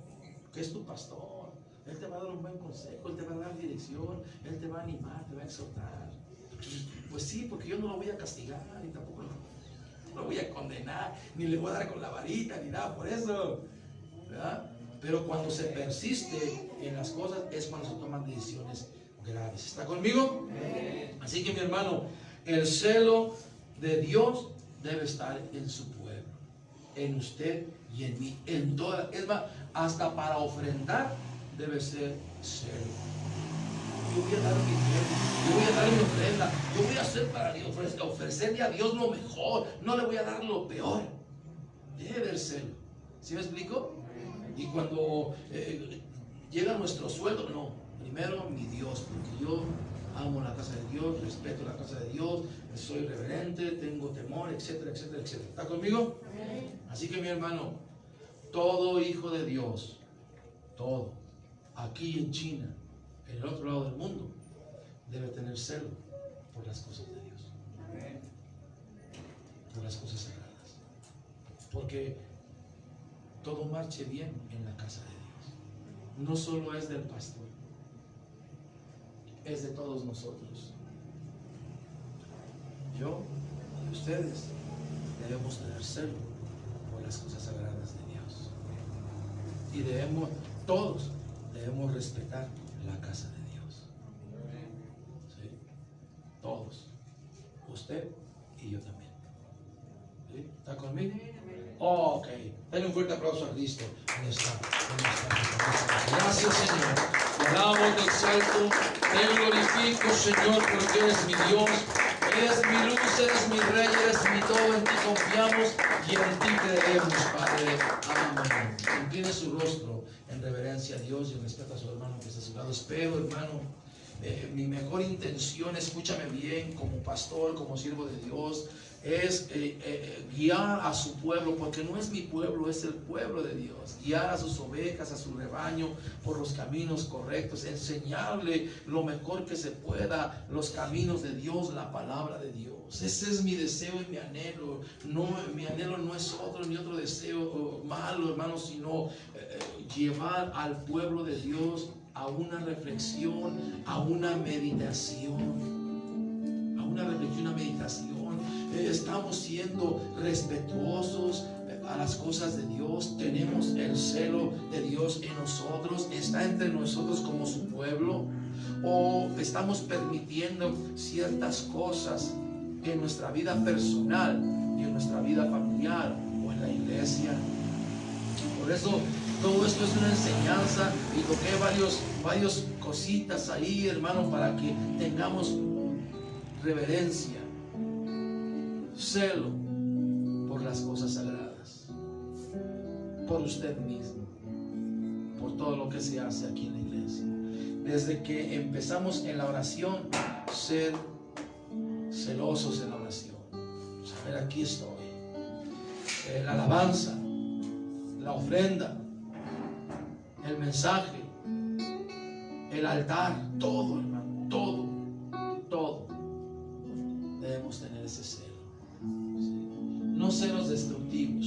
que es tu pastor. Él te va a dar un buen consejo, Él te va a dar dirección, Él te va a animar, te va a exhortar. Pues sí, porque yo no lo voy a castigar, ni tampoco lo voy a condenar, ni le voy a dar con la varita, ni nada por eso, ¿verdad? Pero cuando se persiste en las cosas es cuando se toman decisiones graves. ¿Está conmigo? Así que mi hermano, el celo de Dios debe estar en su pueblo, en usted y en mí, en toda, es más, hasta para ofrendar debe ser celo. Yo voy a dar mi tiempo, yo voy a dar mi ofrenda, yo voy a hacer para Dios, ofrecerle a Dios lo mejor, no le voy a dar lo peor. Debe haber celo. ¿Sí me explico? Y cuando llega nuestro sueldo, no, primero mi Dios, porque yo amo la casa de Dios, respeto la casa de Dios, soy reverente, tengo temor, etcétera, etcétera, etcétera. ¿Está conmigo? Así que mi hermano, todo hijo de Dios, todo, aquí en China, en el otro lado del mundo, debe tener celo por las cosas de Dios, por las cosas sagradas, porque todo marche bien en la casa de Dios. No solo es del pastor, es de todos nosotros. Yo y ustedes debemos tener celo por las cosas sagradas de Dios. Y todos debemos respetar la casa de Dios. ¿Sí? Todos. Usted y yo también. ¿Sí? ¿Está conmigo? Oh, ok. Denle un fuerte aplauso a Cristo en esta. Gracias, Señor. Te alabo, te exalto, te glorifico, Señor, porque eres mi Dios, eres mi luz, eres mi Rey, eres mi todo. En ti confiamos y en ti creemos, Padre. Amén. Incline su rostro en reverencia a Dios y en respeto a su hermano que está a su lado. Espero, hermano, mi mejor intención, escúchame bien, como pastor, como siervo de Dios, es guiar a su pueblo, porque no es mi pueblo, es el pueblo de Dios. Guiar a sus ovejas, a su rebaño por los caminos correctos, enseñarle lo mejor que se pueda, los caminos de Dios, la palabra de Dios. Ese es mi deseo y mi anhelo. No, mi anhelo no es otro ni otro deseo malo, hermano, sino llevar al pueblo de Dios a una reflexión, a una meditación, una meditación. Estamos siendo respetuosos a las cosas de Dios, tenemos el celo de Dios en nosotros, está entre nosotros como su pueblo, o estamos permitiendo ciertas cosas en nuestra vida personal y en nuestra vida familiar o en la iglesia. Por eso todo esto es una enseñanza y toqué varias cositas ahí, hermano, para que tengamos reverencia, celo por las cosas sagradas, por usted mismo, por todo lo que se hace aquí en la iglesia. Desde que empezamos en la oración, ser celosos en la oración. Saber, aquí estoy. La alabanza, la ofrenda, el mensaje, el altar, todo, hermano, todo. Debemos tener ese celo. ¿Sí? No celos destructivos.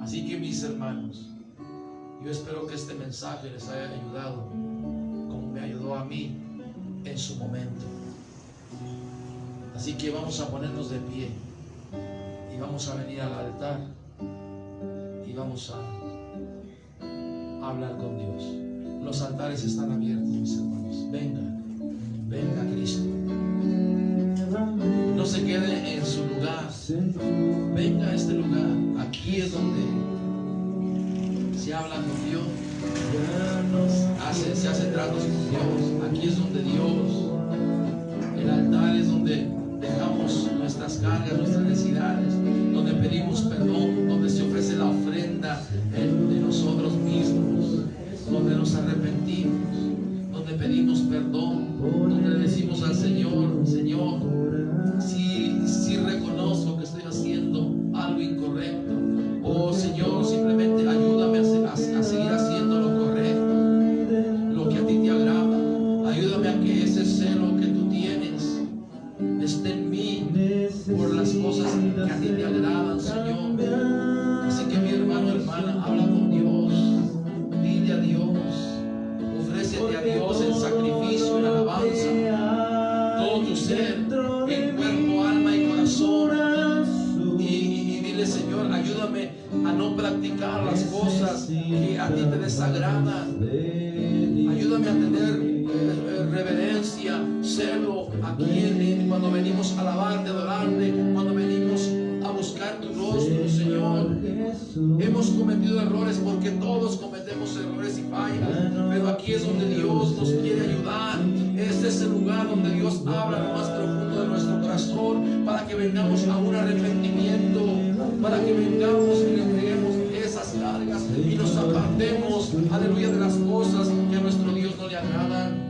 Así que, mis hermanos, yo espero que este mensaje les haya ayudado como me ayudó a mí en su momento. Así que vamos a ponernos de pie y vamos a venir al altar y vamos a a hablar con Dios. Los altares están abiertos, mis hermanos. Venga, venga Cristo. No se quede en su lugar. Venga a este lugar. Aquí es donde se habla con Dios. Se hace tratos con Dios. Aquí es donde Dios. El altar es donde dejamos nuestras cargas, nuestras necesidades, donde pedimos perdón, donde se ofrece la ofrenda de nosotros mismos, donde nos arrepentimos, donde pedimos perdón, donde le decimos al Señor: Señor, si reconozco que estoy haciendo algo incorrecto, o Señor, simplemente ayúdame a seguir haciendo lo correcto, lo que a ti te agrada. Ayúdame a que ese celo que tú tienes esté en mí por las cosas que a ti te agradan, Señor. Así que mi hermano, hermana, habla con Dios, dile a Dios, ofrécete a Dios en sacrificio, en alabanza, todo tu ser, en cuerpo, alma y corazón, y dile: Señor, ayúdame a no practicar las cosas que a ti te desagradan. Ayúdame a tener reverencia, celo aquí cuando venimos a alabarte, adorarte, cuando venimos a buscar tu rostro, Señor. Hemos cometido errores, porque todos cometemos errores y fallas, pero aquí es donde Dios nos quiere ayudar. Este es el lugar donde Dios habla lo más profundo de nuestro corazón, para que vengamos a un arrepentimiento, para que vengamos y le entreguemos esas cargas y nos apartemos, aleluya, de las cosas que a nuestro Dios no le agradan.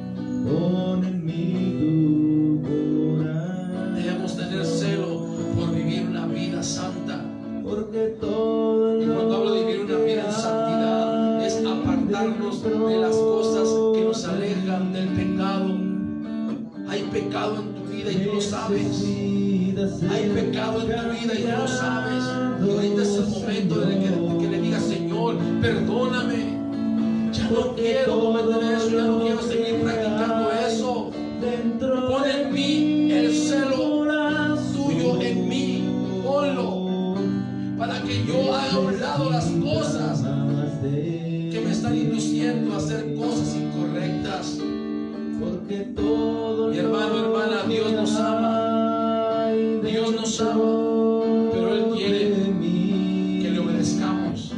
Debemos tener celo por vivir una vida santa. Y cuando hablo de vivir una vida en santidad, es apartarnos de las cosas que nos alejan del pecado. Hay pecado en tu vida y tú lo sabes. Hay pecado en tu vida y tú lo sabes. Y ahorita es el momento de que le digas: Señor, perdóname. Ya no quiero cometer eso, ya no quiero seguir practicando eso. Pon en mí el celo tuyo, en mí, ponlo, para que yo haga a un lado las cosas que me están induciendo a hacer cosas incorrectas. Mi hermano, hermana, Dios nos ama. Dios nos ama, pero Él quiere que le obedezcamos.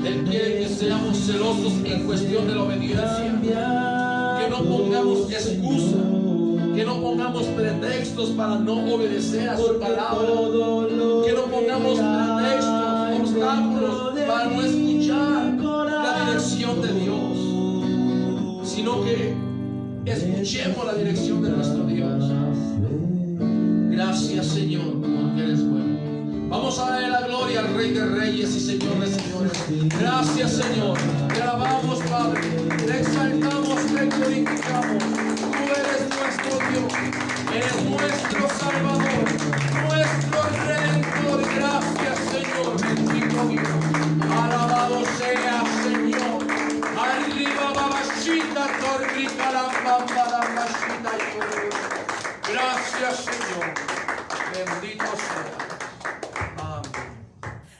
Él quiere que seamos celosos en cuestión de la obediencia, que no pongamos excusa, que no pongamos pretextos para no obedecer a su palabra, que no pongamos pretextos, obstáculos para no escuchar la dirección de Dios, sino que escuchemos la dirección de nuestro Dios. Gracias, Señor, porque eres bueno. Vamos a darle la gloria al Rey de Reyes y Señor de Señores. Gracias, Señor. Te alabamos, Padre. Te exaltamos, te glorificamos. Tú eres nuestro Dios. Eres nuestro Salvador, nuestro Redentor. Gracias, Señor. Bendito Dios. Alabado sea, Señor. Arriba, babachita, torrica, la bamba, la bachita. Gracias, Señor. Bendito sea.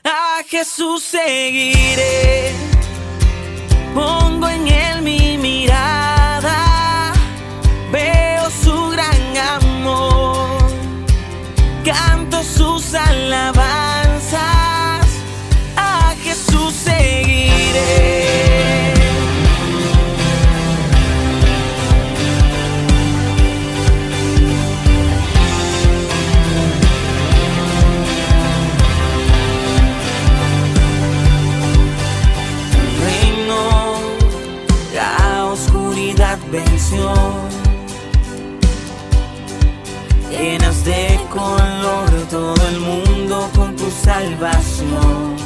A Jesús seguiré, pongo en Él mi mirada, veo su gran amor, canto sus alabanzas. A Jesús seguiré. Venció, llenas de color todo el mundo con tu salvación.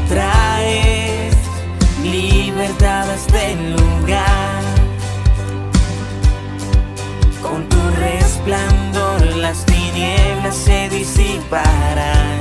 Traes libertad a este lugar, con tu resplandor las tinieblas se disiparán.